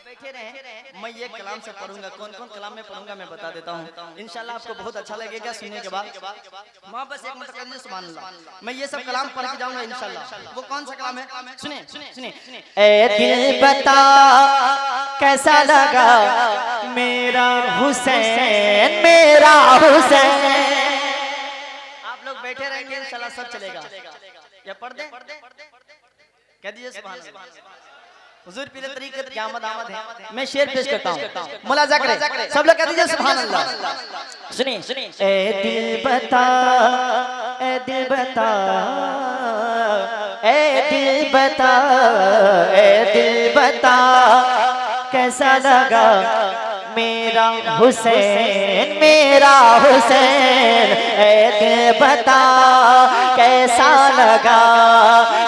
बैठे रहे, मैं ये कलाम से पढ़ूंगा। कौन कौन कलाम में पढ़ूंगा मैं बता देता हूँ, इंशाल्लाह आपको बहुत अच्छा लगेगा सुनने के बाद। माँ बस एक मिनट करिए, सुभान अल्लाह। मैं ये सब कलाम पढ़ के जाऊंगा इंशाल्लाह। वो कौन सा कलाम है, सुने सुने सुने। ए दिल बता कैसा लगा मेरा हुसैन, मेरा हुसैन। आप लोग बैठे रहेंगे इंशाल्लाह सब चलेगा। या पढ़ दे, कह दीजिए सुभान अल्लाह। हुजूर पीरे तरीक़त की आमद आमद है। मैं शेर पेश करता हूँ, मुलाजा करें सब लोग, कह दीजिए सुभान अल्लाह। सुनिए सुनिए। ए दिल बता, ए दिल बता, ए दिल बता, ए दिल बता कैसा लगा मेरा हुसैन, मेरा हुसैन। ए दिल बता कैसा लगा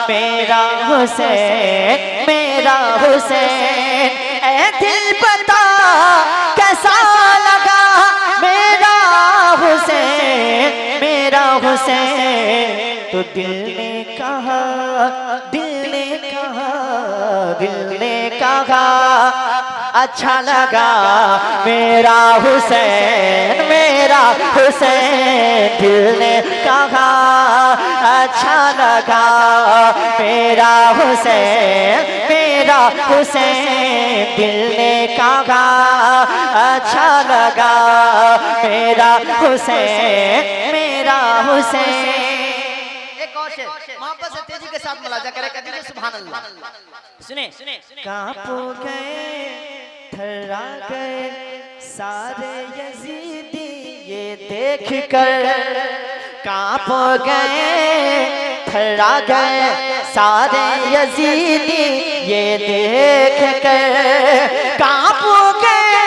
मेरा हुसैन, मेरा हुसैन। ए दिल बता कैसा लगा मेरा हुसैन, मेरा हुसैन। तो दिल ने कहा, दिल ने कहा, दिल ने कहा अच्छा लगा मेरा हुसैन, मेरा हुसैन। दिल ने कहा अच्छा लगा मेरा हुसैन, मेरा हुसैन। दिल ने कहा अच्छा लगा मेरा हुसैन, मेरा हुसैन। एक और शेर वापस से तेजी के साथ मुलाजा करें, कहते हैं सुभान अल्लाह। सुने सुने। कांप गए थर्रा गए सारे यजीदी ये देख कर, कांप गए थर्रा गए सारे यजीदी ये देख कर, कांप गए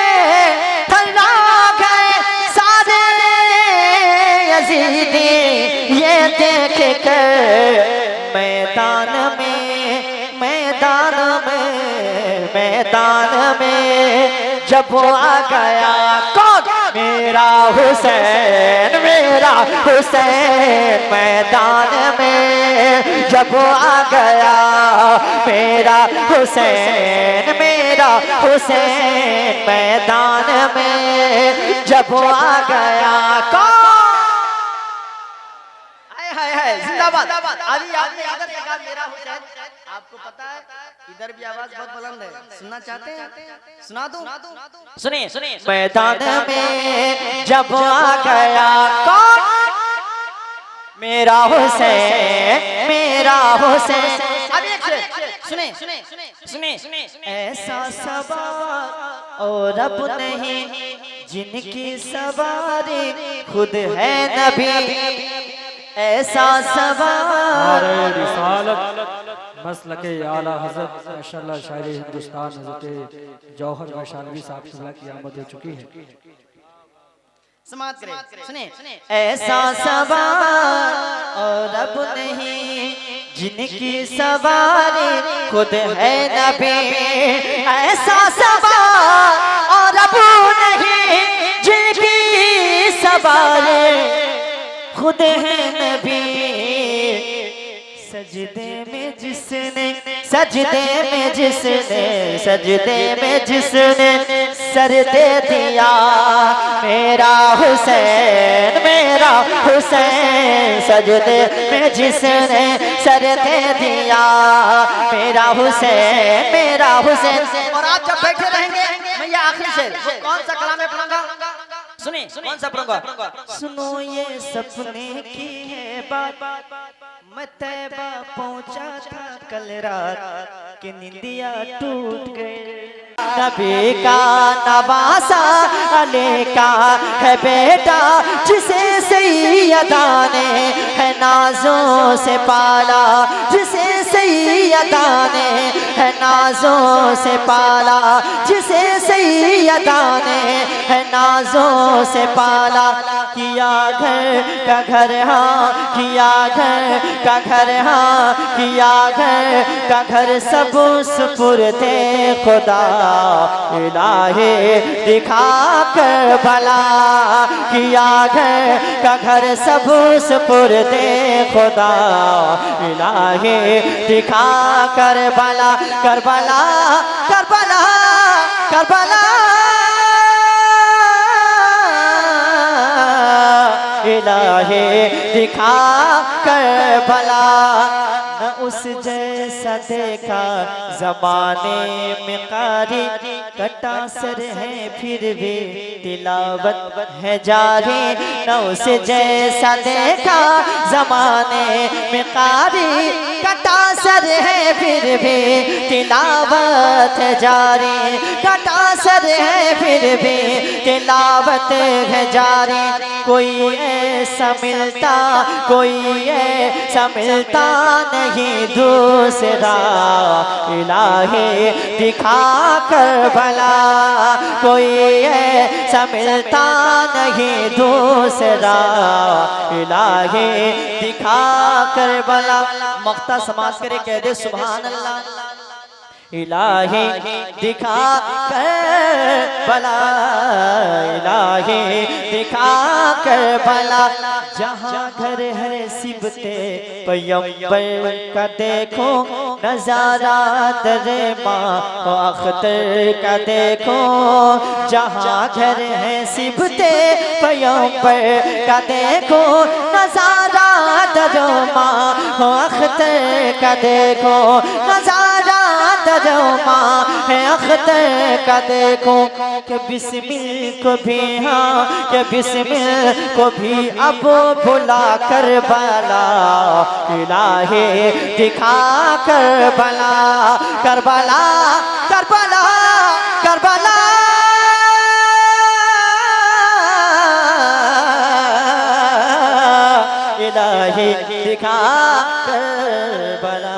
थर्रा गए सारे यजीदी ये देख कर। मैदान में, मैदान में, मैदान में जब आ गया कौन मेरा हुसैन, मेरा हुसैन। मैदान में जब आ गया मेरा हुसैन, मेरा हुसैन। मैदान में जब आ गया कौन, जिंदाबाद। अभी आपने इधर देखा मेरा हुसैन, आपको पता है इधर भी आवाज बहुत बुलंद है, सुनना चाहते हैं सुना दूं? सुनिए सुनिए। मैदान में जब आ गया कौन मेरा हुसैन, मेरा हुसैन। अब एक सुने सुने सुने सुने। ऐसा सवार और अब नहीं जिनकी सवारी खुद है नबी, ऐसा सवार रिसालत मसलके आला हज़रत माशाअल्लाह शायर हिंदुस्तान हज़रत जौहर मशालवी साहब की आमद हो चुकी है। समाप्त करें, सुने। ऐसा सवार और अब नहीं जिनकी सवारी खुद है नबी, ऐसा सवार और अब नहीं जिनकी सवारी खुद है नबी। सजदे में जिसने, सजदे में जिसने, सजदे में जिसने सर दे दिया मेरा हुसैन, मेरा हुसैन। सजदे में जिसने सर दे दिया मेरा हुसैन, मेरा हुसैन। और आप जब बैठे रहेंगे मैं ये आखिरी शेर कौन सा कलाम में पढ़ूंगा, सुनिए कौन सा पढ़ूंगा। सुनो ये सपने की है बात, मैं तैबा पहुंचा था कल रात कि निंदिया टूट गई। नबी का नवासा अली का है बेटा, जिसे सैयदा ने है नाजों से पाला, जिसे सैयदा ने है नाजों से पाला, जिसे सैयदा ने है नाजों से पाला। किया घर का घर हाँ, किया घर का घर हाँ, किया घर का घर सब सुपुर्दे खुदा इलाही दिखा कर भला। किया घर का घर सब सुपुर्दे खुदा इलाही दिखा कर भला। करबला करबला करबला इलाही दिखा करबला न उस जैसा देखा ज़माने में कारी कटा सर है फिर भी तिलावत है जारी न उस जैसा देखा ज़माने में कारी कटा सर है फिर भी तिलावत है जारी कटा सर है फिर भी तिलावत है जारी कोई ऐसा मिलता कोई ऐसा मिलता नहीं दूसरा इलाही दिखा कर भला कोई ऐसा मिलता नहीं दूसरा इलाही दिखा कर भला मक्ता समाज करे कह दे सुभान अल्लाह इलाही दिखा कर भला इलाही दिखा कर भला जहाँ घर है सिबते पैगंबर का देखो नजारा दरे माँ अख्तर का देखो जहाँ घर है सिबते पैगंबर का देखो नजारा दरे माँ अख्तर का देखो नजारा दरमा है अख्तर का देखो के बिस्मिल को भी हाँ के बिस्मिल को भी अब भुला कर बला इलाही दिखा कर बला करबला करबला करबला इलाही दिखा कर बला